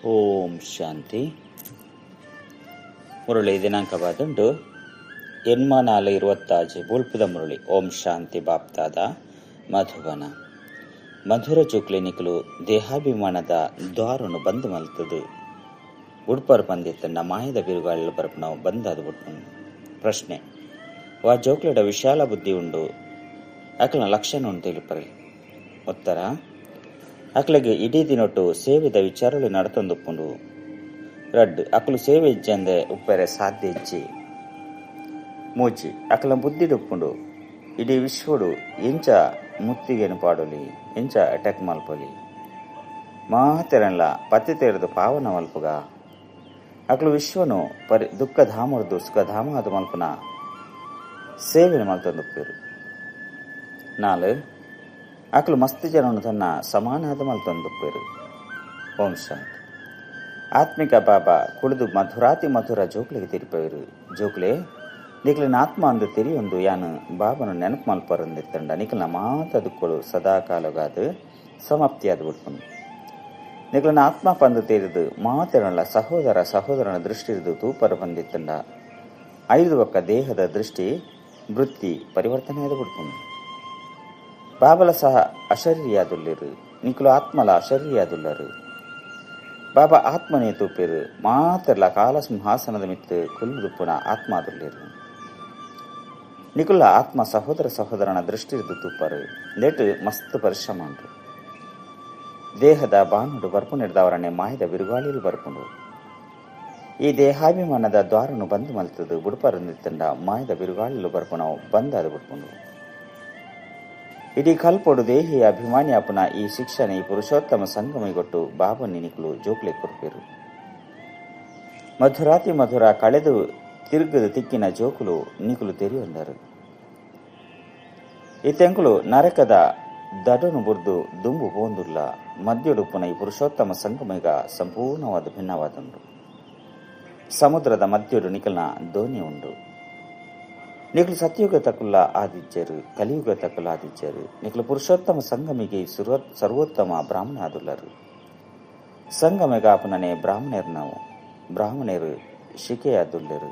ಓಂ ಶಾಂತಿ. ಮುರಳಿ ದಿನಾಂಕ ಬಾದುಂಡು 8/4/25 ಬುಲ್ಪುದ ಮುರಳಿ. ಓಂ ಶಾಂತಿ ಬಾಪ್ತಾದ ಮಧುಬನ. ಮಧುರ ಜೋಕ್ಲಿನಿಕಲು ದೇಹಾಭಿಮಾನದ ದ್ವಾರನು ಬಂದ್ ಮಲ್ತದು ಉಡ್ಪರ್ ಬಂದಿತ್ತಂಡ ಮಾಯದ ಬಿರುಗಾಳಿಲು ಬರಪು ನಾವು ಬಂದಾದು ಬಿಟ್ಟು. ಪ್ರಶ್ನೆ: ವಾ ಜೋಕ್ಲೆಡ ವಿಶಾಲ ಬುದ್ಧಿ ಉಂಡು ಅಕಲ್ನ ಲಕ್ಷಣ ಉಂಟು ತಿಳಿಪರಿ. ಉತ್ತರ: ಅಕ್ಲೆಗೆ ಇಡೀ ದಿನೊಟ್ಟು ಸೇವೆದ ವಿಚಾರಗಳು ನಡತೊಂದುಪ್ಪುಂಡು. ರಡ್ ಅಕಲು ಸೇವೆ ಇಜ್ಜಂದೆ ಉಪ್ಪರೆ ಸಾಧ್ಯ ಇಜ್ಜಿ. ಮೂಜಿ ಅಕಲ ಬುದ್ಧಿಡುಪ್ಪುಂಡು ಇಡೀ ವಿಶ್ವಡು ಎಂಚ ಮುತ್ತಿಗೆನು ಪಾಡೊಲಿ, ಎಂಚ ಅಟ್ಯಾಕ್ ಮಲ್ಪೊಲಿ ಮಾತೆರನ್ಲ ಪತ್ತಿ ತೇರದು ಪಾವನ ಮಲ್ಪುಗ. ಅಕಲು ವಿಶ್ವನು ದುಃಖ ಧಾಮರ್ದು ಸುಖ ಧಾಮಾದು ಮಲ್ಪುನ ಸೇವೆನ ಮಲ್ತೊಂದುಪ್ಪೇರು. ನಾಲ್ ಅಕಲು ಮಸ್ತ್ ಜನನು ತನ್ನ ಸಮಾನಾದ ಮಲ್ತೊಂದುಪ್ಪೇರು. ಓಂ ಶಾಂತಿ. ಆತ್ಮಿಕ ಬಾಬಾ ಕುಳಿದು ಮಧುರಾತಿ ಮಧುರ ಜೋಕ್ಲಿಗೆ ತಿರುಪೇರು. ಜೋಕ್ಲೆ ನಿಖಲಿನ ಆತ್ಮ ಅಂದು ತಿರಿಯೊಂದು ಯಾನು ಬಾಬನು ನೆನಪು ಮಲ್ಪರಂದಿತ್ತಂಡ ನಿಖಲಿನ ಮಾತದುಕ್ಕಳು ಸದಾ ಕಾಲಗಾದು ಸಮಾಪ್ತಿಯಾದ ಬಿಡ್ಪನು. ನಿಖಲಿನ ಆತ್ಮ ಪಂದು ತೇರಿದು ಮಾತೆರಲ್ಲ ಸಹೋದರ ಸಹೋದರನ ದೃಷ್ಟಿ ಇರಿದು ತೂಪರ ಬಂದಿತ್ತಂಡ 5 ಒಕ್ಕ ದೇಹದ ದೃಷ್ಟಿ ವೃತ್ತಿ ಪರಿವರ್ತನೆಯಾದ ಬಿಡ್ಪನು. ಬಾಬಲ ಸಹ ಅಶರೀರಿಯಾದುಲ್ಲಿರು, ನಿಖಲು ಆತ್ಮಲ ಅಶರೀರಿಯಾದುಲ್ಲರು. ಬಾಬಾ ಆತ್ಮನೇ ತೂಪೇರು ಮಾತೆರ್ಲ ಕಾಲ ಸಿಂಹಾಸನದ ಮಿತ್ತು ಕುಲ್ಲುದುಪ್ಪುನ ಆತ್ಮಾದುಲ್ಲಿರು. ನಿಖುಲ ಆತ್ಮ ಸಹೋದರ ಸಹೋದರನ ದೃಷ್ಟಿ ಇರಿದು ತೂಪರು ನೆಟ್ ಮಸ್ತ್ ಪರಿಶ್ರಮ ಉಂಟು. ದೇಹದ ಬಾನುಡು ಬರ್ಪು ನಡೆದವರನ್ನೇ ಮಾಯದ ಬಿರುಗಾಳಿಲು ಬರ್ಪುಂಡು. ಈ ದೇಹಾಭಿಮಾನದ ದ್ವಾರನು ಬಂದು ಮಲ್ತದು ಬುಡುಪರಂದಿತ್ತಂಡ ಮಾಯದ ಬಿರುಗಾಳಿಲು ಬರ್ಪು ನಾವು ಬಂದಾದ ಬಿಡ್ಪುಂಡು. ಇಡೀ ಕಲ್ಪೊಡು ದೇಹಿಯ ಅಭಿಮಾನಿ ಅಪುನ ಈ ಶಿಕ್ಷಣ ಈ ಪುರುಷೋತ್ತಮ ಸಂಗಮಿಗೊಟ್ಟು ಬಾಬನಿ ನಿಖಲು ಜೋಕ್ಲೆ ಕೊರ್ಪೇರು. ಮಧುರಾತಿ ಮಧುರ ಕಳೆದು ತಿರುಗದು ತಿಕ್ಕಿನ ಜೋಕುಲು ನಿಖಲು ತೆರಿಯೊಂದರು. ಈ ತೆಂಕುಲು ನರಕದ ದಡನು ಬುರ್ದು ದುಂಬು ಪೋಂದುಲ್ಲ ಮಧ್ಯುಡುಪುನ ಈ ಪುರುಷೋತ್ತಮ ಸಂಗಮಿಗ ಸಂಪೂರ್ಣವಾದ ಭಿನ್ನವಾದುಂಡು. ಸಮುದ್ರದ ಮಧ್ಯುಡು ನಿಖಲ್ನ ದೋಣಿ ಉಂಡು. ನಿಖಲು ಸತ್ಯುಗ ತಕುಲ್ಲ ಆದಿಜ್ಜರು, ಕಲಿಯುಗ ತಕುಲ್ಲ ಆದಿಜ್ಜರು. ನಿಖಲು ಪುರುಷೋತ್ತಮ ಸಂಗಮಿಗೆ ಸರ್ವೋತ್ತಮ ಬ್ರಾಹ್ಮಣ ಆದುಲ್ಲರು. ಸಂಗಮಿಗ ಅಪುನನೆ ಬ್ರಾಹ್ಮಣರು ನಾವು ಬ್ರಾಹ್ಮಣರು ಶಿಕೆಯಾದುಲ್ಲರು.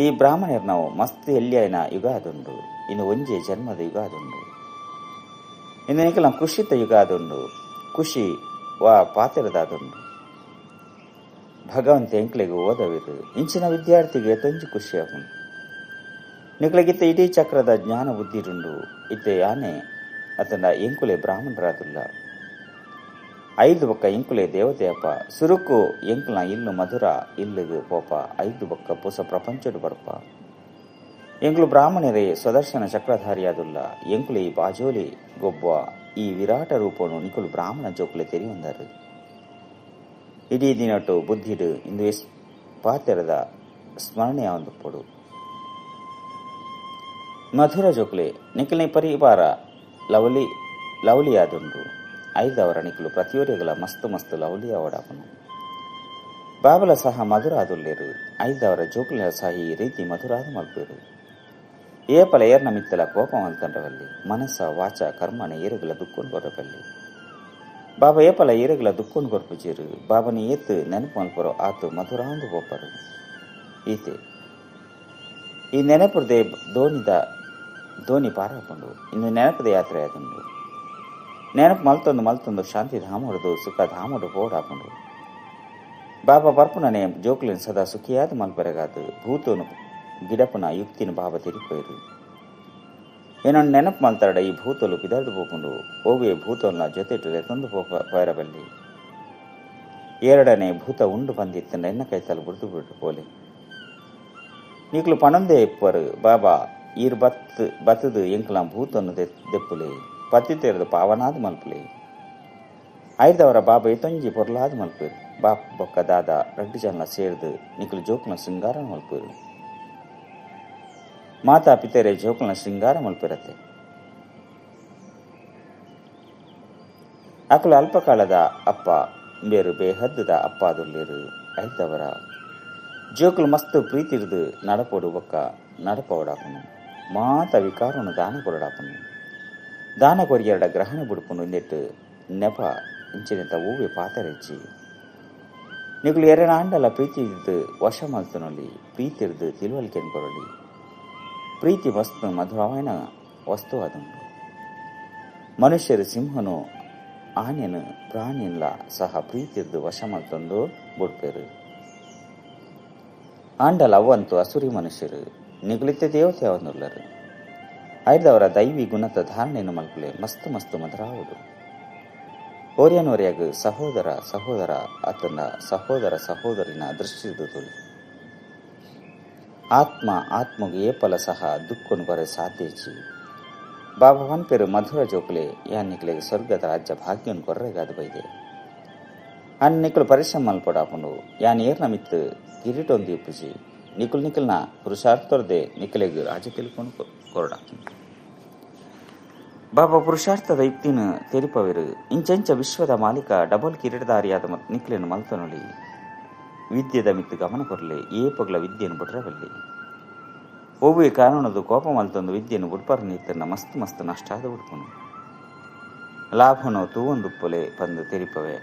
ಈ ಬ್ರಾಹ್ಮಣರು ನಾವು ಮಸ್ತ್ ಎಲ್ಲಿಯನ ಯುಗ ಆದುಂಡು. ಇನ್ನು ಒಂಜೆ ಜನ್ಮದ ಯುಗ ಆದುಂಡು. ಇನ್ನು ನಿಖಲ ಖುಷಿತ ಯುಗ ಆದುಂಡು. ಖುಷಿ ವಾ ಪಾತಿರದಾದುಂಡು. ಭಗವಂತ ಎಂಕ್ಲೆಗೆ ಓದವಿರು ಇಂಚಿನ ವಿದ್ಯಾರ್ಥಿಗೆ ತೊಂಜಿ ಖುಷಿ ಆಗುಂಡು. ನಿಖಲಗಿತ್ತ ಇಡೀ ಚಕ್ರದ ಜ್ಞಾನ ಬುದ್ಧಿರುಂಡು. ಇತ್ತೆ ಯಾನೆ ಅತನ ಎಂಕುಲೆ ಬ್ರಾಹ್ಮಣರಾದುಲ್ಲ. 5 ಬೊಕ್ಕ ಎಂಕುಲೆ ದೇವತೆಯಪ್ಪ ಸುರುಕು ಎಂಕುಲ ಇಲ್ಲು ಮಧುರ ಇಲ್ಲಿಗೆ ಪೋಪ 5 ಬೊಕ್ಕ ಪುಸ ಪ್ರಪಂಚಡು ಬರ್ಪ. ಎಂಕುಲು ಬ್ರಾಹ್ಮಣರೇ ಸ್ವದರ್ಶನ ಚಕ್ರಧಾರಿಯಾದುಲ್ಲ. ಎಂಕುಲೆ ಈ ಬಾಜೋಲಿ ಗೊಬ್ಬ ಈ ವಿರಾಟ ರೂಪನು ನಿಖಲು ಬ್ರಾಹ್ಮಣ ಜೋಕುಲೆ ತೆರಿಯೊಂದರು. ಇಡೀ ದಿನಟ್ಟು ಬುದ್ಧಿಡು ಇಂದು ಪಾತೆರದ ಸ್ಮರಣೆಯಾವಂದು ಪೊಡು. ಮಧುರ ಜೋಕ್ಲೆ ನಿಖಿಲ್ನ ಪರಿವಾರ ಲವಲಿಯಾದುಂಡು. 5 ನಿಖಲು ಪ್ರತಿಯೋರಿಗಳ ಮಸ್ತ್ ಮಸ್ತ್ ಲವಲಿಯ ಓಡಾಪನು. ಬಾಬಲ ಸಹ ಮಧುರ ಆದುಲ್ಲೇರು. 5 ಜೋಕ್ಲಿನ ಸಹ ಈ ರೀತಿ ಮಧುರಾದ ಮಲ್ಪೇರು. ಏಪಲ ಏರ್ನ ಮಿತ್ತಲ ಕೋಪ ಮಲ್ತಂಡವಲ್ಲಿ ಮನಸ್ಸ ವಾಚ ಕರ್ಮನ ಏರುಗಳ ದುಕ್ಕೊಂಡು ಕೊರಬಲ್ಲಿ. ಬಾಬಾ ಏಪಲ ಏರುಗಳ ದುಕ್ಕೊಂಡು ಕೊರ್ಪುಜೀರು. ಬಾಬನಿ ಏತ್ ನೆನಪು ಮಲ್ಪರೋ ಆತು ಮಧುರಾಂದು ಪೋಪರು. ಈತೆ ಈ ನೆನಪುದೇ ದೋಣಿ ಪಾರಾಕೊಂಡು ಇನ್ನು ನೆನಪದ ಯಾತ್ರೆ ಆದುಂಡು. ನೆನಪು ಮಲ್ತೊಂದು ಶಾಂತಿ ಧಾಮುಡು ಸುಖ ಧಾಮುಡು ಪೋಡಾಪುಂಡು. ಬಾಬಾ ಬರ್ಪುನನೆ ಜೋಕ್ಲಿನ ಸದಾ ಸುಖಿಯಾದ ಮಲ್ಪರೆಗಾದು ಭೂತೋನು ಗಿಡಪುನ ಯುಕ್ತಿನ ಬಾಬಾ ತಿರುಪೇರು. ಏನೊಂದು ನೆನಪು ಮಲ್ತಾಡ ಈ ಭೂತೋಲು ಬಿದರ್ದು ಪೋಪುಂಡು. ಓವೇ ಭೂತೋಲ್ನ ಜೊತೆಟು ಎತ್ತೊಂದು ಪೋರಬಲ್ಲಿ 2ನೇ ಭೂತ ಉಂಡು ಬಂದಿತ್ತಂಡ ಎನ್ನ ಕೈತಲು ಬುಡ್ದು ಬಿಟ್ಟು ಪೋಲೆ. ನಿಖಲು ಪಣಂದೇ ಇಪ್ಪರು ಬಾಬಾ ಈರ್ ಬತ್ತದು ಎಂಕಲ ಭೂತನ್ನು ದೆಪ್ಪುಲೆ ಪತ್ತಿ ತೆರೆದು ಪಾವನಾದ ಮಲ್ಪುಲೆ. 5 ಬಾಬಾ ಎತ್ತೊಂಜಿ ಪೊರ್ಲಾದ ಮಲ್ಪೇರು. ಬಾಪ್ ಬೊಕ್ಕ ದಾದ 2 ಜನ ಸೇರ್ದು ನಿಖಲು ಜೋಕ್ನ ಶೃಂಗಾರ ಮಲ್ಪೇರು. ಮಾತಾ ಪಿತರೆ ಜೋಕ್ನ ಶೃಂಗಾರ ಮಲ್ಪಿರತ್ತೆ. ಅಕಲು ಅಲ್ಪಕಾಲದ ಅಪ್ಪ ಬೇರು ಬೇಹದ್ದದ ಅಪ್ಪ ಆದುಲ್ಲೇರು. 5 ಜೋಕುಲು ಮಸ್ತ್ ಪ್ರೀತಿರ್ದು ನಡಪೋಡು ಬೊಕ್ಕ ನಡಪ ಓಡಾಪನು. ಮಾತ ವಿಕಾರನು ದಾನ ಕೊರಡಾಪನು. ದಾನ ಕೊರಿಯರಡ ಗ್ರಹಣ ಬುಡುಪುನು ಇಂದೆಟ್ಟು ನೆಪ ಇಂಚಿನಂತ ಹೂವೆ ಪಾತರೆಚ್ಚಿ ನಿಗುಲು ಎರೆನ ಆಂಡಲ ಪ್ರೀತಿ ಇದ್ದು ವಶ ಮಲ್ತನೊಲಿ ಪ್ರೀತಿ ಇರ್ದು ತಿಳುವಳಿಕೆಯನ್ನು ಕೊರಲಿ ಪ್ರೀತಿ ವಸ್ತು ಮಧುರವಾದ ವಸ್ತು ಅದುಂಡು. ಮನುಷ್ಯರು ಸಿಂಹನು ಆನೆನು ಪ್ರಾಣಿಲ್ಲ ಸಹ ಪ್ರೀತಿ ಇರ್ದು ವಶ ಮಲ್ತೊಂದು ಬುಡ್ಪೇರು. ಆಂಡಲ ಅವಂತು ಅಸುರಿ ಮನುಷ್ಯರು ನಿಗುಲಿತ ದೇವತೆ ಅವನುಳ್ಳರು. ಐದವರ ದೈವಿ ಗುಣದ ಧಾರಣೆಯನ್ನು ಮಲ್ಪಲೆ ಮಸ್ತ್ ಮಸ್ತ್ ಮಧುರಾವುಡು. ಓರ್ಯನೋರ್ಯಾಗ ಸಹೋದರ ಸಹೋದರ ಆತನ ಸಹೋದರ ಸಹೋದರಿನ ದೃಷ್ಟಿದು ತುಳಿ ಆತ್ಮ ಆತ್ಮಗೂ ಏಪಲ ಸಹ ದುಃಖನು ಬರ ಸಾಧ್ಯಚಿ ಬಾಬಾವನ್ ಪೇರು ಮಧುರ ಜೋಕುಲೆ ಯಾನ್ ನಿಕ್ಲೆಗೆ ಸ್ವರ್ಗದ ರಾಜ್ಯ ಭಾಗ್ಯನು ಕೊರ್ರೆಗಾದ ಬೈದೆ ಅನ್ ನಿಕ್ಲು ಪರಿಶ್ರಮ ಮಲ್ಪಡಾಪುಂಡು ಯಾನ್ ಏರ್ನ ಮಿತ್ತು ಕಿರೀಟೊಂದು ಇಪ್ಪುಜಿ ನಿಕುಲ್ ನಿಕಲ್ನ ಪುರುಷಾರ್ಥರ್ದೆ ನಿಕಲೆಗೆ ರಾಜ ತಿಳ್ಕೊಂಡು ಕೊರಡಾಪುಂಡು. ಬಾಬಾ ಪುರುಷಾರ್ಥದ ಯುಕ್ತಿನ ತೆರಿಪವೆರು ಇಂಚೆಂಚ ವಿಶ್ವದ ಮಾಲೀಕ ಡಬಲ್ ಕಿರೀಟಧಾರಿಯಾದ ನಿಕ್ಲೆಯನ್ನು ಮಲ್ತನೊಳಿ ವಿದ್ಯೆದ ಮಿತ್ತು ಗಮನ ಕೊರಲೆ ಏಪಗಳ ವಿದ್ಯೆಯನ್ನು ಬಿಡ್ರವಲ್ಲಿ ಒವ್ವೇ ಕಾರಣದ ಕೋಪ ಮಲ್ತೊಂದು ವಿದ್ಯೆಯನ್ನು ಬುಡ್ಪರ ನೀತನ್ನ ಮಸ್ತ್ ಮಸ್ತ್ ನಷ್ಟ ಆದ ಬಿಡ್ಪನು ಲಾಭನೋ ತೂವೊಂದುಪ್ಪಲೆ ಬಂದು ತೆರಿಪವೆ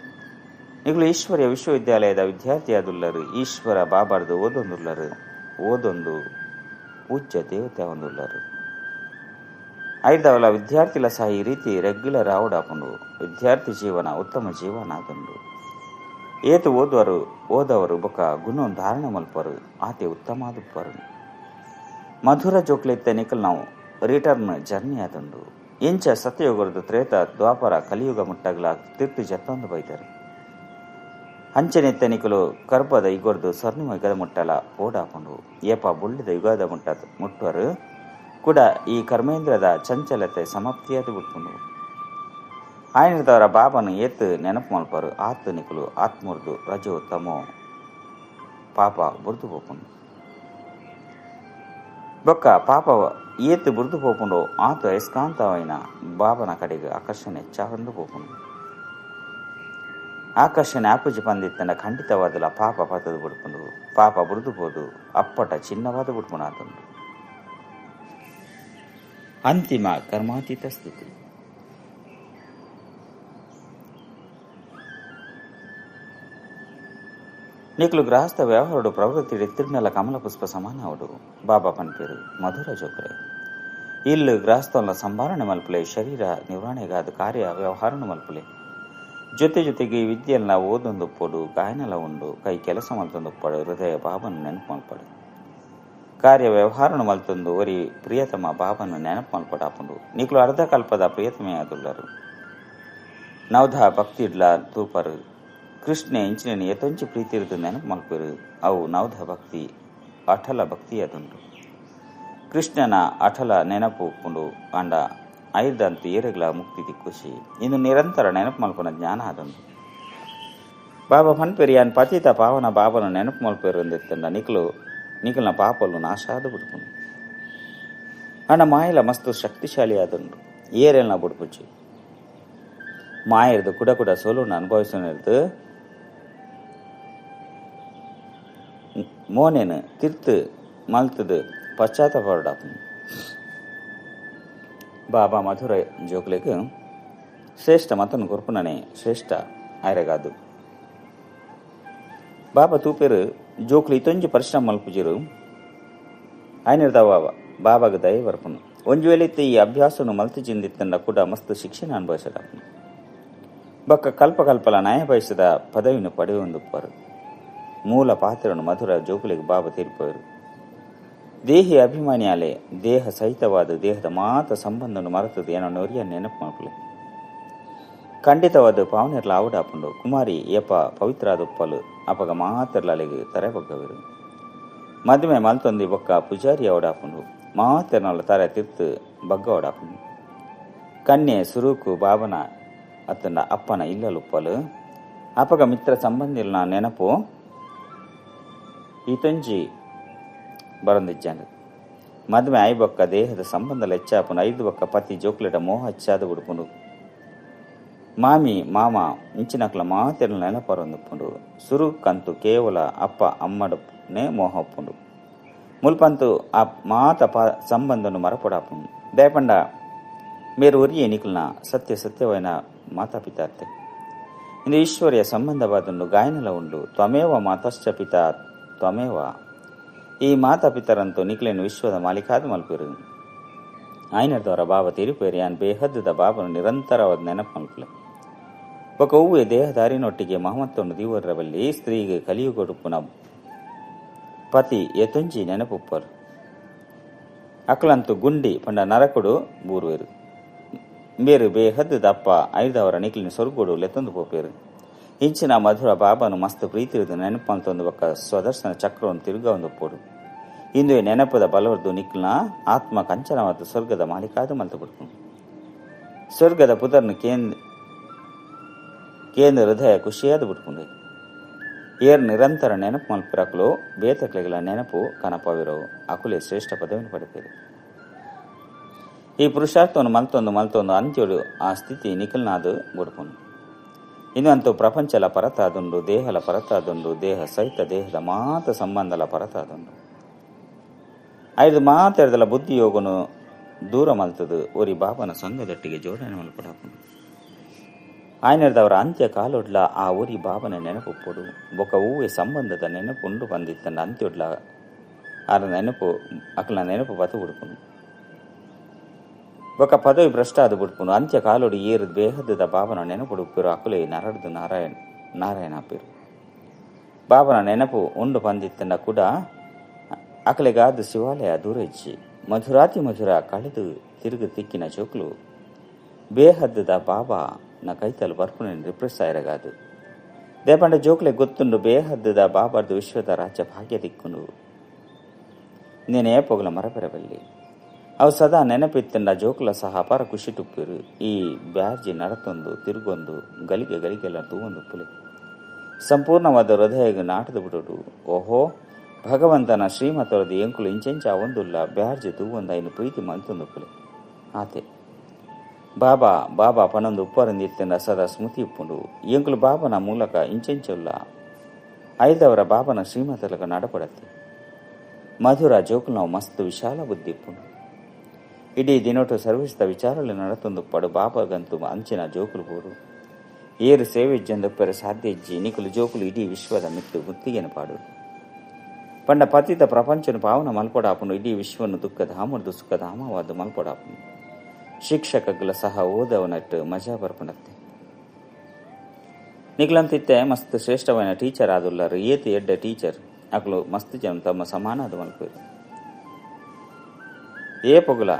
ನಿಗಳು ಈಶ್ವರ್ಯ ವಿಶ್ವವಿದ್ಯಾಲಯದ ವಿದ್ಯಾರ್ಥಿಯಾದುಲ್ಲರು ಈಶ್ವರ ಬಾಬಾರ್ದು ಓದೊಂದುಲ್ಲರು ಓದೊಂದು ಪೂಜ್ಯ ದೇವತೆ ಒಂದುಲ್ಲರು. ಐದವಲ ವಿದ್ಯಾರ್ಥಿಲ ಸಹ ಈ ರೀತಿ ರೆಗ್ಯುಲರ್ ಆವಡಾಪುಂಡು ವಿದ್ಯಾರ್ಥಿ ಜೀವನ ಉತ್ತಮ ಜೀವನ ಆದುಂಡು. ಏತು ಓದವರು ಬೊಕ ಗುಣ ಧಾರಣ ಮಲ್ಪರು ಆತೆ ಉತ್ತಮ ಆದುಪ್ಪರು. ಮಧುರ ಜೋಕ್ಲೆತ್ತ ನಿಕಲ್ ನಾವು ರಿಟರ್ನ್ ಜರ್ನಿ ಆದುಂಡು. ಇಂಚ ಸತ್ಯಯುಗರದು ತ್ರೇತ ದ್ವಾಪರ ಕಲಿಯುಗ ಮುಟ್ಟಗಲ ತಿರ್ತು ಜತ್ತೊಂದು ಬೈದರು. ಅಂಚನೆತ್ತ ನಿಕಲು ಕರ್ಪದ ಇಗೊರ್ದು ಸ್ವರ್ಣಿಮ ಯುಗದ ಮುಟ್ಟಲ ಓಡಾಪುಂಡು ಏಪ ಬುಳ್ಳಿದ ಯುಗದ ಮುಟ್ಟರು ಕೂಡ ಈ ಕರ್ಮೇಂದ್ರದ ಚಂಚಲತೆ ಸಮಾಪ್ತಿಯಾದ ಬಿಟ್ಕೊಂಡು ಆಯ್ನದವರ ಬಾಬನು ಏತ್ ನೆನಪು ಮಲ್ಪರು ಆತು ನಿಕಲು ಆತ್ಮರ್ದು ರಜೋ ತಮೋ ಪಾಪ ಬುರ್ದು ಪೋಪುಂಡು ಬೊಕ್ಕ ಪಾಪ ಏತ್ ಬುರ್ದು ಪೋಪುಂಡು ಆತು ಅಯಸ್ಕಾಂತವೈನ ಬಾಬನ ಕಡೆಗೆ ಆಕರ್ಷಣೆ ಹೆಚ್ಚಾಗಂದು ಪೋಪುಂಡು. ಆಕರ್ಷಣೆ ಆಪುಜಿ ಪಂದಿತ್ತಂಡ ಖಂಡಿತವಾದಲ ಪಾಪ ಪತದು ಬಿಡ್ಕೊಂಡು ಪಾಪ ಬುರ್ದು ಹೋದು ಅಪ್ಪಟ ಚಿನ್ನವಾದ ಬಿಡ್ಕೊಂಡು ಆತುಂಡು. ಅಂತಿಮ ಕರ್ಮಾತೀತ ಸ್ಥಿತಿ. ನಿಕ್ಲು ಗೃಹಸ್ಥ ವ್ಯವಹಾರಡು ಪ್ರವೃತ್ತಿ ತಿರ್ನಲ ಕಮಲ ಪುಷ್ಪ ಸಮಾನ ಅವಡು ಬಾಬಾ ಪನ್ಪೇರು ಮಧುರ ಜೋಕ್ರೆ ಇಲ್ಲು ಗೃಹಸ್ಥನ ಸಂಭಾರಣೆ ಮಲ್ಪಲೆ ಶರೀರ ನಿರ್ವಹಣೆಗಾದ ಕಾರ್ಯ ವ್ಯವಹಾರನ ಮಲ್ಪಲೆ ಜೊತೆಗೆ ವಿದ್ಯೆಲ್ಲ ಓದೊಂದು ಪೊಡು ಗಾಯನೆಲ್ಲ ಉಂಡು ಕೈ ಕೆಲಸ ಮಲ್ತೊಂದು ಪಡು ಹೃದಯ ಬಾಬನ ನೆನಪು ಮಲ್ಪಡು ಕಾರ್ಯ ವ್ಯವಹಾರನು ಮಲ್ತೊಂದು ಒರಿ ಪ್ರಿಯತಮ ಬಾಬನ ನೆನಪು ಮಲ್ಪಡಾಪುಂಡು ನಿಕ್ಲು ಅರ್ಧ ಕಲ್ಪದ ಪ್ರಿಯತಮೆಯಾದುಳ್ಳರು ನವಧ ಭಕ್ತಿ ಇಡ್ಲ ತೂಪರು ಕೃಷ್ಣ ಇಂಚಿನ ಎತ್ತೊಂಚಿ ಪ್ರೀತಿ ಇರುದು ನೆನಪು ಮಲ್ಪರು ಅವು ನವಧ ಭಕ್ತಿ ಅಠಲ ಭಕ್ತಿ ಅದುಂಡು ಕೃಷ್ಣನ ಅಠಲ ನೆನಪು ಉಪ್ಪುಂಡು ಅಂಡ ಐದಂತು ಏರೆಗಳ ಮುಕ್ತಿ ದಿಕ್ಕುಶಿ ಇನ್ನು ನಿರಂತರ ನೆನಪು ಮಲ್ಪನ ಜ್ಞಾನ ಅದೊಂದು ಬಾಬಾ ಪನ್ಪೆರಿಯಾನ್ ಪತಿತ ಪಾವನ ಬಾಬನ ನೆನಪು ಮಲ್ಪೇರು ಎಂದೆತ್ತಂಡ ನಿಖಲ್ನ ಪಾಪಲು ನಾಶ ಆದ ಬಿಡ್ಕೊಂಡು ಅಣ್ಣ ಮಾಯಲ ಮಸ್ತು ಶಕ್ತಿಶಾಲಿ ಆದುಂಡು ಏರೆಲ್ನ ಬುಡ್ಪುಚ್ಚಿ ಮಾಯರ್ದು ಕುಡ ಸೋಲುನ ಅನುಭವಿಸೋನಿರ್ದು ಮೋನೇನು ತಿರ್ತು ಮಲ್ತದು ಪಶ್ಚಾತ್ತಾಪ ಹೊರಡಾಪುಂಡು ಬಾಬಾ ಮಧುರ ಜೋಕ್ಲೆಗ್ ಶ್ರೇಷ್ಠ ಮತನು ಕೊರ್ಪುನನೆ ಶ್ರೇಷ್ಠ ಆಯ್ರಗಾದು ಬಾಬಾ ತೂಪೇರು ಜೋಕ್ಲು ಇತ್ತೊಂಜಿ ಪರಿಶ್ರಮ ಮಲ್ಪುಜಿರು ಆಯ್ನಿರ್ದಾವ ಬಾಬಾಗ ದಯ ಬರ್ಪುನು ಒಂಜು ವೇಳೆತ್ತೆ ಈ ಅಭ್ಯಾಸನು ಮಲ್ತು ಚಿಂದಿತ್ತಂಡ ಕೂಡ ಮಸ್ತ್ ಶಿಕ್ಷಣ ಅನುಭವಿಸದಾಪುನು ಬೊಕ್ಕ ಕಲ್ಪಕಲ್ಪಲ ನ್ಯಾಯ ಬಯಸದ ಪದವಿನ ಪಡೆಯೊಂದುಪ್ಪರು ಮೂಲ ಪಾತ್ರನು ಮಧುರ ಜೋಕ್ಲೆಗ್ ಬಾಬಾ ತೀರ್ಪರು ದೇಹಿ ಅಭಿಮಾನಿಯಾಲೆ ದೇಹ ಸಹಿತವಾದ ದೇಹದ ಮಾತ ಸಂಬಂಧನು ಮರೆತದು ಏನೋ ನೊರಿಯ ನೆನಪು ಮಲ್ಪಲೆ ಖಂಡಿತವಾದ ಪಾವನೆರ್ಲ ಆವಡಾಪುಂಡು ಕುಮಾರಿ ಏಪ ಪವಿತ್ರಾದ ಉಪ್ಪಲು ಅಪಗ ಮಾತೆರ್ಲಲೆಗೆ ತರೆ ಬಗ್ಗವಿರು ಮದುವೆ ಮಲ್ತೊಂದಿ ಬೊಕ್ಕ ಪೂಜಾರಿ ಅವಡಾಪುಂಡು ಮಾತೆರ್ನಲ್ಲ ತರೆ ತಿರ್ತು ಬಗ್ಗ ಅವಡಾಪುಂಡು ಕನ್ಯೆ ಸುರೂಕು ಬಾಬನ ಅತ್ತಂಡ ಅಪ್ಪನ ಇಲ್ಲಲುಪ್ಪಲು ಅಪಗ ಮಿತ್ರ ಸಂಬಂಧಿಲ್ನ ನೆನಪು ಈತೊಂಜಿ ಬರಂದಿಜ್ಜಾಂಡ ಮದುವೆ ಆಯ್ ಬೊಕ್ಕ ದೇಹದ ಸಂಬಂಧಲ ಹೆಚ್ಚಾಪುನು ಐದು ಬೊಕ್ಕ ಪತಿ ಜೋಕ್ಲೆಟ ಮೋಹ ಹೆಚ್ಚಾದ ಬಿಡ್ಪುಂಡು ಮಾಮಿ ಮಾಮ ಇಂಚಿನಕ್ಲ ಮಾತೆರ್ಲ ನೆನಪರೊಂದುಪ್ಪುಂಡು ಸುರು ಕಂತು ಕೇವಲ ಅಪ್ಪ ಅಮ್ಮಡನೆ ಮೋಹ ಒಪ್ಪುಂಡು ಮುಲ್ಪಂತು ಆ ಮಾತ ಸಂಬಂಧನು ಮರಪೊಡಾಪುಂಡು ದಯಪಂಡ ಮೇರು ಒರಿಯೇ ನಿಕ್ಲನ ಸತ್ಯವೈನ ಮಾತಾ ಪಿತಾರ್ತೆ ಇಂದು ಈಶ್ವರ್ಯ ಸಂಬಂಧವಾದನ್ನು ಗಾಯನಲ ಉಂಡು ತ್ವಮೇವ ಮಾತಶ್ಚ ಪಿತಾ ತ್ವಮೇವ. ಈ ಮಾತಾಪಿತರಂತೂ ನಿಕ್ಲೇನು ವಿಶ್ವದ ಮಾಲಿಕಾದ ಮಲ್ಪಿರು. ಆಯ್ನದವರ ಬಾಬ ತಿರುಪೇರಿ ಯಾನ್ ಬೇಹದ್ದದ ಬಾಬನು ನಿರಂತರವಾದ ನೆನಪು ಮಲ್ಪಲೆ. ఒక ಹೂವೆ ದೇಹದಾರಿನೊಟ್ಟಿಗೆ ಮಹಮತ್ತೊಂದು ದೀವರ್ರವಲ್ಲಿ ಸ್ತ್ರೀಗೆ ಕಲಿಯುಗೊಡುಪುನ ಪತಿ ಎತುಂಜಿ ನೆನಪುಪ್ಪರು. ಅಕ್ಲಂತೂ ಗುಂಡಿ ಪಂಡ ನರಕೊಡು ಬೂರುವೆರು. ಬೇರು ಬೇಹದ್ದು ದಪ್ಪ ಐದವರ ನಿಕ್ಲಿನ ಸೊರ್ಗೊಡು ಲೆತ್ತೊಂದು ಪೋಪೇರು. ಇಂಚಿನ ಮಧುರ ಬಾಬನು ಮಸ್ತ್ ಪ್ರೀತಿರಿದು ನೆನಪು ಮಲ್ತೊಂದು ಒಕ್ಕ ಸ್ವದರ್ಶನ ಚಕ್ರವನ್ನು ತಿರುಗವೊಂದು ಪೋಡು. ಇಂದು ನೆನಪದ ಬಲವರ್ದು ನಿಕ್ಲಿನ ಆತ್ಮ ಕಂಚನವಾದ ಸ್ವರ್ಗದ ಮಾಲಿಕಾದ ಮಲ್ತು ಬಿಡ್ಕೊಂಡು ಸ್ವರ್ಗದ ಪುದರ್ನು ಕೇಂದ್ರ ಹೃದಯ ಖುಷಿಯಾದ ಬಿಟ್ಕೊಂಡೆ. ಏರ್ ನಿರಂತರ ನೆನಪು ಮಲ್ಪಿರಕಲು ಬೇತಕ್ಲೆಗಳ ನೆನಪು ಕನಪವಿರೋ ಅಕುಲೆ ಶ್ರೇಷ್ಠ ಪದವಿನ ಪಡಿಪೇರು. ಈ ಪುರುಷಾರ್ಥವನ್ನು ಮಲ್ತೊಂದು ಅಂತ್ಯೋಡು ಆ ಸ್ಥಿತಿ ನಿಖಲ್ನಾದು ಬಿಡ್ಕೊಂಡು ಇನ್ನಂತೂ ಪ್ರಪಂಚಲ ಪರತಾದುಂಡು, ದೇಹಲ ಪರತಾದುಂಡು, ದೇಹ ಸಹಿತ ದೇಹದ ಮಾತ ಸಂಬಂಧಲ ಪರತಾದುಂಡು. ಐದು ಮಾತಾಡ್ದಲ ಬುದ್ಧಿ ಯೋಗನು ದೂರ ಮಲ್ತದು ಒರಿ ಬಾಬನ ಸಂಘದೊಟ್ಟಿಗೆ ಜೋಡಣೆ ಮಲ್ಪಡಾಕೊಂಡು ಆಯ್ನದವರ ಅಂತ್ಯ ಕಾಲೊಡ್ಲ ಆ ಊರಿ ಬಾಬನ ನೆನಪು ಪೊಡು ಬೊಕ ಹೂವೆ ಸಂಬಂಧದ ನೆನಪು ಉಂಡು ಬಂದಿತ್ತಂಡ ಅಂತ್ಯೊಡ್ಲ ಆರ ನೆನಪು ಅಕ್ಲ ನೆನಪು ಬತು ಬಿಡ್ಕೊಂಡು ಬೊಕ ಪದವಿ ಭ್ರಷ್ಟ ಅದು ಬಿಡ್ಕೊಂಡು ಅಂತ್ಯ ಕಾಲೊಡಿ ಏರು ಬೇಹದ್ದದ ಬಾಬನ ನೆನಪು ಉಪ್ಪಿರು ಅಕುಲೆ ನರಡ್ದು ನಾರಾಯಣ ಅಪ್ಪಿರು. ಬಾಬನ ನೆನಪು ಉಂಡು ಬಂದಿತ್ತಂಡ ಕೂಡ ಅಕಲೆಗಾದ ಶಿವಾಲಯ ದೂರ ಇಚ್ಚಿ ಮಧುರಾತಿ ಮಧುರ ಕಳೆದು ತಿರುಗು ತಿಕ್ಕಿನ ಜೋಕ್ಲು ಬೇಹದ್ದದ ಬಾಬಾ ನ ಕೈತಲು ಬರ್ಪುನ ರಿಪ್ರೆಸ್ ಆಯ್ರಗಾದು ದೇಪಂಡ ಜೋಕ್ಲೆ ಗೊತ್ತುಂಡು ಬೇಹದ್ದದ ಬಾಬಾರ್ದು ವಿಶ್ವದ ರಾಜ್ಯ ಭಾಗ್ಯ ದಿಕ್ಕುಂಡು నేనే పొగల మరపెరవల్లి ಅವು ಸದಾ ನೆನಪಿತ್ತಂಡ ಜೋಕುಲ ಸಹ ಅಪಾರ ಖುಷಿ ತುಪ್ಪಿರು. ಈ ಬ್ಯಾರ್ಜಿ ನಡತೊಂದು ತಿರುಗೊಂದು ಗಳಿಗೆಲ್ಲ ತೂವೊಂದು ಪುಲೆ ಸಂಪೂರ್ಣವಾದ ಹೃದಯ ನಾಟದ ಬಿಡೋಡು. ಓಹೋ ಭಗವಂತನ ಶ್ರೀಮತರದು ಎಂಕುಲು ಇಂಚೆಂಚ ಒಂದುಲ್ಲ ಬ್ಯಾರ್ಜಿ ತೂವೊಂದು ಐನು ಪ್ರೀತಿ ಮಂತೊಂದು ಪುಲೆ ಆತೆ ಬಾಬಾ ಪನೊಂದು ಉಪ್ಪರಂದಿತ್ತಂಡ ಸದಾ ಸ್ಮೃತಿ ಉಪ್ಪುಂಡು ಎಂಕುಲು ಬಾಬನ ಮೂಲಕ ಇಂಚೆಂಚುಲ್ಲ ಐದವರ ಬಾಬನ ಶ್ರೀಮತಲಗ ನಡಪಡತ್ತೆ ಮಧುರ ಜೋಕುಲು ನಾವು ಮಸ್ತ್ ವಿಶಾಲ ಬುದ್ಧಿ ಇಪ್ಪುಂಡು. ಇಡೀ ದಿನೊಟ್ಟು ಸರ್ವಿಸ್ದ ವಿಚಾರಗಳು ನಡತೊಂದು ಪಡು ಬಾಬಾಗಂತೂ ಅಂಚಿನ ಜೋಕುಲು ಬೋಡು ಏರು ಸೇವೆ ಜಂದಪ್ಪರ ಸಾಧ್ಯ ಇಜ್ಜಿ ನಿಕುಲು ಜೋಕುಲು ಇಡೀ ವಿಶ್ವದ ಮಿತ್ತು ಮುತ್ತಿಗೆನ ಪಾಡು ಪಂಡ ಪತಿತ ಪ್ರಪಂಚನು ಪಾವನ ಮಲ್ಪಡಾಪುನು ಇಡೀ ವಿಶ್ವನು ದುಃಖಧಾಮರ್ದು ಸುಖಧಾಮವಾದ ಮಲ್ಪಡಾಪುನು ಶಿಕ್ಷಕಗಳ ಸಹ ಓದವನಟ್ಟು ಮಜಾ ಬರ್ಪಣತ್ತೆ ನಿಕ್ಲಂತಿತ್ತೆ ಮಸ್ತ್ ಶ್ರೇಷ್ಠವೈನ ಟೀಚರ್ ಆದುಲ್ಲಾರು ಏತಿ ಎಡ್ಡ ಟೀಚರ್ ಅಕ್ಲು ಮಸ್ತ್ ಜನ ತಮ್ಮ ಸಮಾನಾದ ಮಲ್ಪೇರು ಏ ಪೊಗುಲ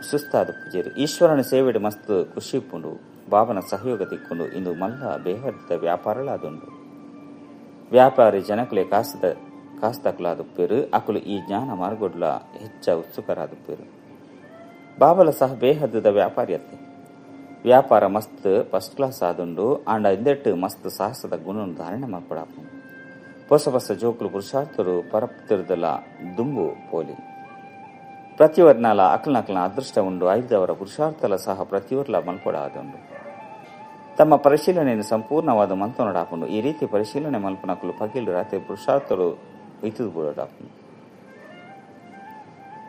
ಸುಸ್ತಾದ ಪೂಜೆರು ಈಶ್ವರನ ಸೇವೆಡು ಮಸ್ತ್ ಖುಷಿ ಇಪ್ಪುಂಡು ಬಾಬನ ಸಹಯೋಗ ತಿಕ್ಕೊಂಡು ಇಂದು ಮಲ್ಲ ಬೇಹದ ವ್ಯಾಪಾರಲಾದುಂಡು ವ್ಯಾಪಾರಿ ಜನಕಲೆ ಕಾಸ್ತಕ್ಲಾದುಪ್ಪೇರು ಅಕುಲು ಈ ಜ್ಞಾನ ಮಾರ್ಗೊಡ್ಲ ಹೆಚ್ಚ ಉತ್ಸುಕರಾದುಪ್ಪೇರು ಬಾಬಲ ಸಹ ಬೇಹದ್ದದ ವ್ಯಾಪಾರಿ ಅತ್ತೆ ವ್ಯಾಪಾರ ಮಸ್ತ್ ಫಸ್ಟ್ ಕ್ಲಾಸ್ ಆದುಂಡು ಆಂಡ ಇಂದೆಟ್ಟು ಮಸ್ತ್ ಸಾಹಸದ ಗುಣವನ್ನು ಧಾರಣೆ ಮಾಡ್ಕೊಡಾಪು ಹೊಸ ಜೋಕುಲು ಪುರುಷಾರ್ಥರು ಪರಪ್ತಿರದಲ್ಲ ದುಂಬು ಪೋಲಿ ಪ್ರತಿವರ್ನಾಲ ಅಕ್ಲನಕ್ಲನ ಅದೃಷ್ಟ ಉಂಡು ಐದವರ ಪುರುಷಾರ್ಥಲ ಸಹ ಪ್ರತಿವರ್ಲ ಮಲ್ಪಡಾದುಂಡು ತಮ್ಮ ಪರಿಶೀಲನೆಯನ್ನು ಸಂಪೂರ್ಣವಾದ ಮಂತನೊಡಾಪುಂಡು ಈ ರೀತಿ ಪರಿಶೀಲನೆ ಮಲ್ಪನಕ್ಲು ಪಗಿಲು ರಾತ್ರಿ ಪುರುಷಾರ್ಥರು ಇತುದು ಬಿಡೋಡಾಪುಂಡು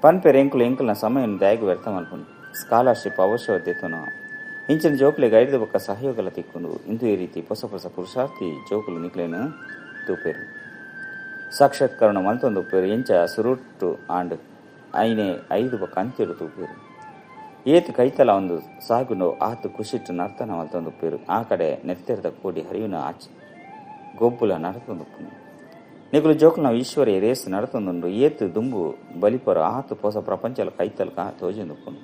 ಪನ್ಪೆರ್ ಎಂಕುಲ್ನ ಸಮಯವನ್ನು ದಯಗು ವ್ಯರ್ಥ ಮಲ್ಪುಂಡು ಸ್ಕಾಲರ್ಶಿಪ್ ಅವಶ್ಯಕತೆತುನ ಇಂಚಿನ ಜೋಕುಲೆಗೆ ಐದು ಬೊಕ್ಕ ಸಹಯೋಗಲ ತಿಕ್ಕೊಂಡು ಇಂದು ಈ ರೀತಿ ಹೊಸ ಪುರುಷಾರ್ಥಿ ಜೋಕುಲು ನಿಕ್ಲೇನು ತೂಪೇರು ಸಾಕ್ಷಾತ್ಕರಣ ಮಲ್ತೊಂದು ಉಪ್ಪೇರು ಇಂಚ ಸುರುಟ್ಟು ಆಂಡ್ ಐನೆ ಐದು ಬೊಕ್ಕ ಅಂತ್ಯರು ತೂಪೇರು ಏತು ಕೈತಲ ಒಂದು ಸಾಗುನು ಆತು ಖುಷಿಟ್ಟು ನರ್ತನ ಮಲ್ತೊಂದು ಉಪ್ಪೇರು ಆ ಕಡೆ ನೆತ್ತೆರದ ಕೋಡಿ ಹರಿಯುನ ಆಚೆ ಗೊಬ್ಬುಲ ನಡತೊಂದು ನಿಗುಲು ಜೋಕುಲು ನಾವು ಈಶ್ವರಿ ರೇಸ್ ನಡತೊಂದುಂಡು ಏತು ದುಂಬು ಬಲಿಪರ ಆತು ಹೊಸ ಪ್ರಪಂಚಲ ಕೈತಲ್ಕ ತೋಜಿಂದುಪ್ಪುಂಡು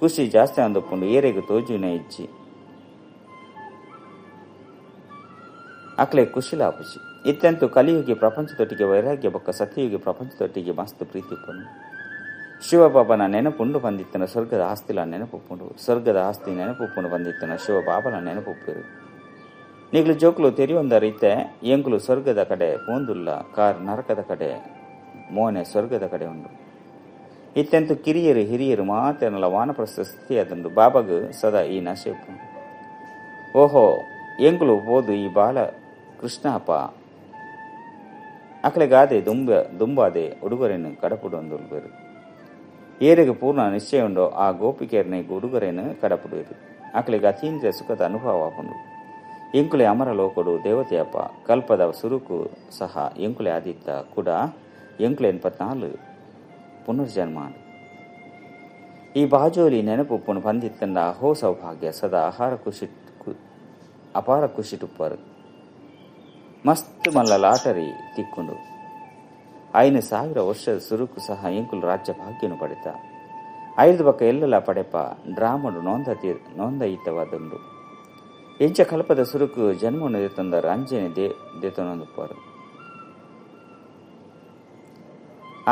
ಖುಷಿ ಜಾಸ್ತಿ ಅಂದುಪ್ಪುಂಡು ಏರೆಗೂ ತೋಜುನೆ ಇಜ್ಜಿ ಅಕ್ಲೆ ಖುಷಿಲಾಪುಚಿ ಇತ್ತೆಂತೂ ಕಲಿಯುಗಿ ಪ್ರಪಂಚದೊಟ್ಟಿಗೆ ವೈರಾಗ್ಯ ಬೊಕ್ಕ ಸತ್ಯಯುಗಿ ಪ್ರಪಂಚದೊಟ್ಟಿಗೆ ಮಸ್ತ್ ಪ್ರೀತಿ ಇಪ್ಪುಂಡು ಶಿವಬಾಬನ ನೆನಪುಂಡು ಬಂದಿತ್ತನ ಸ್ವರ್ಗದ ಆಸ್ತಿಲ ನೆನಪುಪ್ಪುಂಡು ಸ್ವರ್ಗದ ಆಸ್ತಿ ನೆನಪುಪ್ಪುಂಡು ಬಂದಿತ್ತನ ಶಿವಬಾಬನ ನೆನಪುಪ್ಪೇರು ನಿಗ್ಲು ಜೋಕುಲು ತೆರಿಯೊಂದ ರೀತೆ ಎಂಕುಲು ಸ್ವರ್ಗದ ಕಡೆ ಪೋಂದುಲ್ಲ ಕಾರ್ ನರಕದ ಕಡೆ ಮೋನೆ ಸ್ವರ್ಗದ ಕಡೆ ಉಂಡು ಇತ್ತೆಂತೂ ಕಿರಿಯರು ಹಿರಿಯರು ಮಾತೇನಲ್ಲ ವಾನಪ್ರಸ್ಥ ಸ್ಥಿತಿ ಅದಂಡು ಬಾಬಾಗ ಸದಾ ಈ ನಶೆ ಉಪ್ಪುಂಡು ಓಹೋ ಎಂಕುಲು ಬೋದು ಈ ಬಾಲ ಕೃಷ್ಣಪ್ಪ ಅಕ್ಲೆಗಾದೆ ದುಂಬಾದೆ ಉಡುಗೊರೆನು ಕಡಪುಡೊಂದು ಬೇರು ಏರೆಗೆ ಪೂರ್ಣ ನಿಶ್ಚಯ ಉಂಡೋ ಆ ಗೋಪಿಕೆಯರ್ನೆಗೆ ಉಡುಗೊರೆನು ಕಡಪುಡುವರು ಅಕ್ಲೆಗೆ ಅತೀಂದ್ರಿಯ ಸುಖದ ಅನುಭವ ಆಪುಂಡು ಎಂಕುಲೆ ಅಮರಲೋಕಡು ದೇವತೆಯಪ್ಪ ಕಲ್ಪದ ಸುರುಕು ಸಹ ಎಂಕುಲೆ ಆದಿತ್ತ ಕೂಡ ಎಂಕುಲೆ 84 ಪುನರ್ಜನ್ಮಾಡು. ಈ ಬಾಜೋಲಿ ನೆನಪುಪ್ಪುನು ಬಂದಿತ್ತಂಡ ಹೋ ಸೌಭಾಗ್ಯ ಸದಾ ಅಪಾರ ಖುಷಿಟುಪ್ಪರು. ಮಸ್ತ್ ಮಲ್ಲ ಲಾಟರಿ ತಿಕ್ಕುಂಡು 5,000 ವರ್ಷದ ಸುರುಕು ಸಹ ಎಂಕುಲು ರಾಜ್ಯ ಭಾಗ್ಯನು ಪಡೆತ. 5 ಬಕ್ಕ ಎಲ್ಲಲ ಪಡೆಪ ಡ್ರಾಮಡು ನೋಂದ ಈತವಾದುಂಡು. ಎಂಚ ಕಲ್ಪದ ಸುರುಕು ಜನ್ಮನು ಎತ್ತಂದರ ಅಂಜನೆ ದೇತನೊಂದುಪ್ಪರು.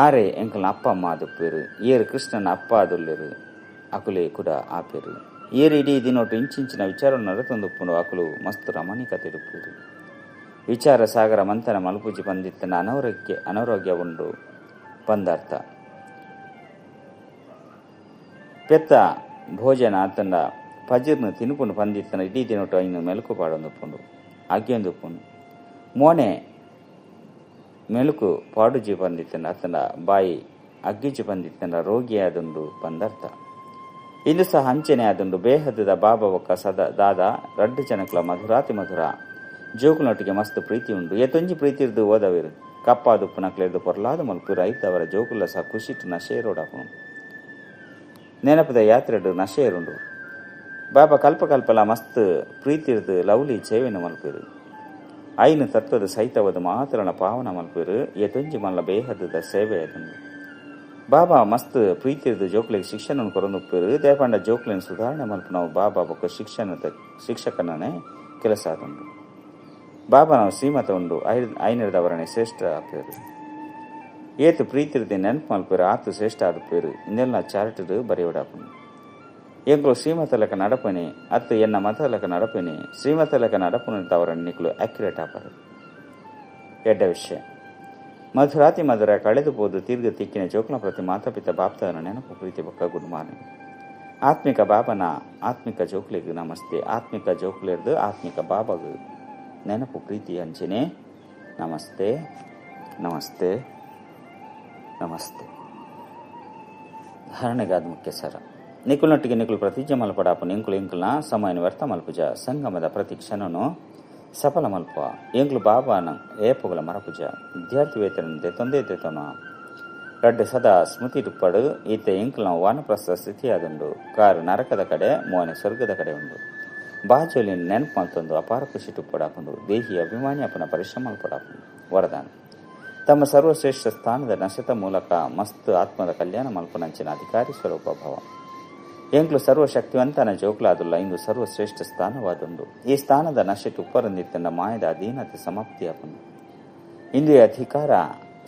ಆರೆ ಎಂಕಲ್ನ ಅಪ್ಪ ಅಮ್ಮ ಆದುಪ್ಪೇರು. ಏರು ಕೃಷ್ಣನ ಅಪ್ಪ ಆದುಲ್ಲೆರು ಅಕುಲೆ ಕೂಡ ಆಪೇರು. ಏರು ಇಡೀ ದಿನೊಟ್ಟು ಇಂಚಿಂಚಿನ ವಿಚಾರ ನಡತೊಂದುಪ್ಪುಂಡು ಅಕುಲು ಮಸ್ತ್ ರಮಣೀಕತೆಡುಪ್ಪೇರು. ವಿಚಾರ ಸಾಗರ ಮಂಥನ ಮಲ್ಪುಜಿ ಬಂದಿತ್ತನ ಅನಾರೋಗ್ಯ ಉಂಡು ಬಂದಾರ್ಥ. ಪೆತ್ತ ಭೋಜನ ಆತಂಡ ಪಜಿರ್ನು ತಿನ್ಪುಂಡು ಬಂದಿತ್ತನ ಇಡೀ ದಿನೊಟ್ಟು ಐನು ಮೆಲುಕು ಪಾಡೊಂದುಪ್ಪುಂಡು ಅಗ್ಗಿಯೊಂದುಪ್ಪುಂಡು. ಮೋನೆ ಮೆಲುಕು ಪಾಡುಜಿ ಬಂದಿತ್ತಂಡ ಅತನ ಬಾಯಿ ಅಗ್ಗಿಜಿ ಬಂದಿತ್ತಂಡ ರೋಗಿಯಾದುಂಡು ಬಂದರ್ಥ. ಇಂದು ಸಹ ಅಂಚನೆ ಆದುಂಡು ಬೇಹದ್ದದ ಬಾಬಾ ಒಕ್ಕ ಸದಾ ದಾದ 2 ಜನಕ್ಲ ಮಧುರಾತಿ ಮಧುರ ಜೋಕುಲೊಟ್ಟಿಗೆ ಮಸ್ತ್ ಪ್ರೀತಿ ಉಂಡು. ಎತ್ತೊಂಜಿ ಪ್ರೀತಿ ಇರ್ದು ಓದವಿರು ಕಪ್ಪಾದುಪ್ಪುನಕ್ಲೆರ್ದು ಪೊರ್ಲಾದ ಮಲ್ಪುರು ಐತವರ ಜೋಕುಲ ಸಹ ಖುಷಿಟ್ಟು ನಶೇರೋಡಾಪುನು. ನೆನಪದ ಯಾತ್ರೆಡು ನಶೇರುಂಡು. ಬಾಬಾ ಕಲ್ಪಕಲ್ಪಲ ಮಸ್ತ್ ಪ್ರೀತಿರ್ದು ಲವ್ಲಿ ಸೇವೆನ ಮಲ್ಪಿರು. ಐನು ತತ್ವದ ಸಹಿತವದ ಮಾತ್ರನ ಪಾವನ ಮಲ್ಪಿರು. ಎತ್ತೊಂಜಿ ಮಲ್ಲ ಬೇಹದ್ದದ ಸೇವೆ ಅದನ್ನು ಬಾಬಾ ಮಸ್ತ್ ಪ್ರೀತಿರ್ದು ಜೋಕ್ಲಿಗೆ ಶಿಕ್ಷಣ ಕೊರೊಂದುಪ್ಪೇರು. ದೇಪಂಡ ಜೋಕ್ಲಿನ ಸುಧಾರಣೆ ಮಲ್ಪ ನಾವು ಬಾಬಾ ಬೊಕ್ಕ ಶಿಕ್ಷಕನೇ ಕೆಲಸ ಆದುಂಡು. ಬಾಬಾ ನಾವು ಶ್ರೀಮತ ಉಂಡು ಐನರದವರನೆ ಶ್ರೇಷ್ಠ ಆಪೇರು. ಏತು ಪ್ರೀತಿರ್ದೆ ನೆನಪು ಮಲ್ಪೇರು ಆತು ಶ್ರೇಷ್ಠ ಆದುಪ್ಪೇರು. ಇನ್ನೆಲ್ಲ ಚಾರಿಟರು ಬರೆಯೋಡಾಪನು. ಎಂಕುಲು ಶ್ರೀಮತಲಕ ನಡಪನೆ ಅತ್ತು ಎನ್ನ ಮತಲಕ ನಡಪನೆ ಶ್ರೀಮತಲಕ ನಡಪುನವರನ್ನು ನಿಕ್ಕಲು ಅಕ್ಯುರೇಟ್ ಆಪರು. ಎಡ್ಡ ವಿಷಯ ಮಧುರಾತಿ ಮಧುರ ಕಳೆದು ಹೋದು ತೀರ್ಘ ತಿಕ್ಕಿನ ಜೋಕ್ಲ ಪ್ರತಿ ಮಾತಾಪಿತ ಬಾಪ್ತಾರ ನೆನಪು ಪ್ರೀತಿ ಬೊಕ್ಕ ಗುಡ್ ಮಾರ್ನಿಂಗ್. ಆತ್ಮಿಕ ಬಾಬನ ಆತ್ಮಿಕ ಜೋಕ್ಲಿಗೆ ನಮಸ್ತೆ. ಆತ್ಮಿಕ ಜೋಕ್ಲಿರ್ದು ಆತ್ಮಿಕ ಬಾಬಾಗು ನೆನಪು ಪ್ರೀತಿ ಅಂಚನೆ. ನಮಸ್ತೆ ನಮಸ್ತೆ ನಮಸ್ತೆ. ಧಾರಣೆಗಾದ ಮುಖ್ಯ ಸರ ನಿಕುಲ್ನೊಟ್ಟಿಗೆ ನಿಕುಲ್ ಪ್ರತಿಜ್ಞೆ ಮಲ್ಪಡಾಪನು ಎಂಕುಲ್ನ ಸಮಯನ ವ್ಯರ್ಥ ಮಲ್ಪುಜ. ಸಂಗಮದ ಪ್ರತಿ ಕ್ಷಣನು ಸಫಲ ಮಲ್ಪ ಎಂಕುಲು ಬಾಬಾನ ಏಪುಗಳ ಮರಪುಜ. ವಿದ್ಯಾರ್ಥಿ ವೇತನ ತೆತ್ತೊಂದೇ ತೆತ್ತೋಣ 2 ಸದಾ ಸ್ಮೃತಿ ಟುಪ್ಪಡು. ಈತ ಎಂಕುಲ್ನ ವಾನಪ್ರಸ್ಥ ಸ್ಥಿತಿಯಾದುಂಡು. ಕಾರು ನರಕದ ಕಡೆ ಮೋನೆ ಸ್ವರ್ಗದ ಕಡೆ ಉಂಡು. ಬಾಜೋಲಿನ ನೆನಪು ಮಲ್ತೊಂದು ಅಪಾರ ಖುಷಿ ಟುಪ್ಪಡಾಪುಂಡು. ದೇಹಿ ಅಭಿಮಾನಿ ಅಪನ ಪರಿಶ್ರಮ ಮಲ್ಪಡಾಪುಂಡು. ವರದಾನ ತಮ್ಮ ಸರ್ವಶ್ರೇಷ್ಠ ಸ್ಥಾನದ ನಶತ ಮೂಲಕ ಮಸ್ತ್ ಆತ್ಮದ ಕಲ್ಯಾಣ ಮಲ್ಪನಂಚಿನ ಅಧಿಕಾರಿ ಸ್ವರೂಪ ಭವ. ಎಂಕ್ಲು ಸರ್ವಶಕ್ತಿವಂತನ ಜೋಕ್ಲಾದುಲ್ಲ ಇಂದು ಸರ್ವಶ್ರೇಷ್ಠ ಸ್ಥಾನವಾದುಂಡು. ಈ ಸ್ಥಾನದ ನಶೆಟ್ಟು ಉಪ್ಪರಂದಿತ್ತಂಡ ಮಾಯದ ಅಧೀನತೆ ಸಮಾಪ್ತಿಯಾಪನು. ಇಂದು ಈ ಅಧಿಕಾರ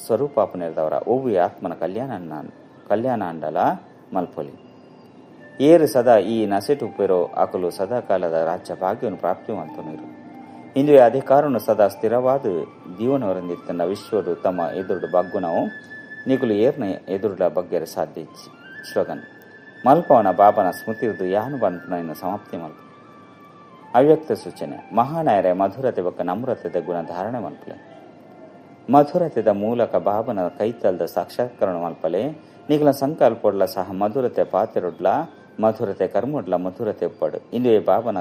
ಸ್ವರೂಪಾಪನಿರ್ದವರ ಓವು ಆತ್ಮನ ಕಲ್ಯಾಣ ಅಂಡಲ ಮಲ್ಪೊಲಿ. ಏರು ಸದಾ ಈ ನಸೆಟು ಉಪ್ಪಿರೋ ಅಕಲು ಸದಾ ಕಾಲದ ರಾಜ್ಯ ಭಾಗ್ಯವನ್ನು ಪ್ರಾಪ್ತಿವಂತನಿರು. ಇಂದು ಈ ಅಧಿಕಾರನು ಸದಾ ಸ್ಥಿರವಾದ ದೀವನವರಂದಿತ್ತಂಡ ವಿಶ್ವಡು ತಮ್ಮ ಎದುರುಡು ಬಗ್ಗುನವು ನಿಗುಲು ಏರ್ನ ಎದುರುಡ ಬಗ್ಗೆರ ಸಾಧ್ಯ. ಸ್ಲೋಗನ್ ಮಲ್ಪವನ ಬಾಬನ ಸ್ಮೃತಿರ್ದು ಯಾನು ಬಂತನ ಸಮಾಪ್ತಿ ಮಲ್ಪ. ಅವ್ಯಕ್ತ ಸೂಚನೆ ಮಹಾನಾಯರ ಮಧುರತೆ ಬೊಕ್ಕ ನಮ್ರತೆದ ಗುಣ ಧಾರಣೆ ಮಲ್ಪಲೆ. ಮಧುರತೆದ ಮೂಲಕ ಬಾಬನ ಕೈತಲ್ದ ಸಾಕ್ಷಾತ್ಕರಣ ಮಲ್ಪಲೆ. ನಿಗುಲ ಸಂಕಲ್ಪೊಡ್ಲ ಸಹ ಮಧುರತೆ ಪಾತೆರೊಡ್ಲ ಮಧುರತೆ ಕರ್ಮೊಡ್ಲ ಮಧುರತೆ ಉಪ್ಪಡು. ಇಂದು ಈ ಬಾಬನ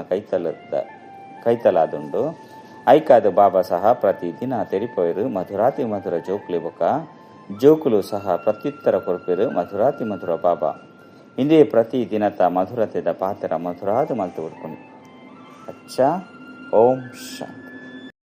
ಕೈತಲಾದುಂಡು. ಐಕಾದ ಬಾಬಾ ಸಹ ಪ್ರತಿ ದಿನ ತೆರಿಪೋಯರು ಮಧುರಾತಿ ಮಧುರ ಜೋಕ್ಲಿ ಬೊಕ್ಕ ಜೋಕುಲು ಸಹ ಪ್ರತ್ಯುತ್ತರ ಕೊರ್ಪೇರು ಮಧುರಾತಿ ಮಧುರ ಬಾಬಾ. ಇಂದೇ ಪ್ರತಿ ದಿನತ ಮಧುರತೆದ ಪಾತ್ರ ಮಧುರಾದ ಮಲ್ತು ಉಡ್ಕೊಂಡು. ಅಚ್ಚ ಓಂ ಶಾಂತಿ.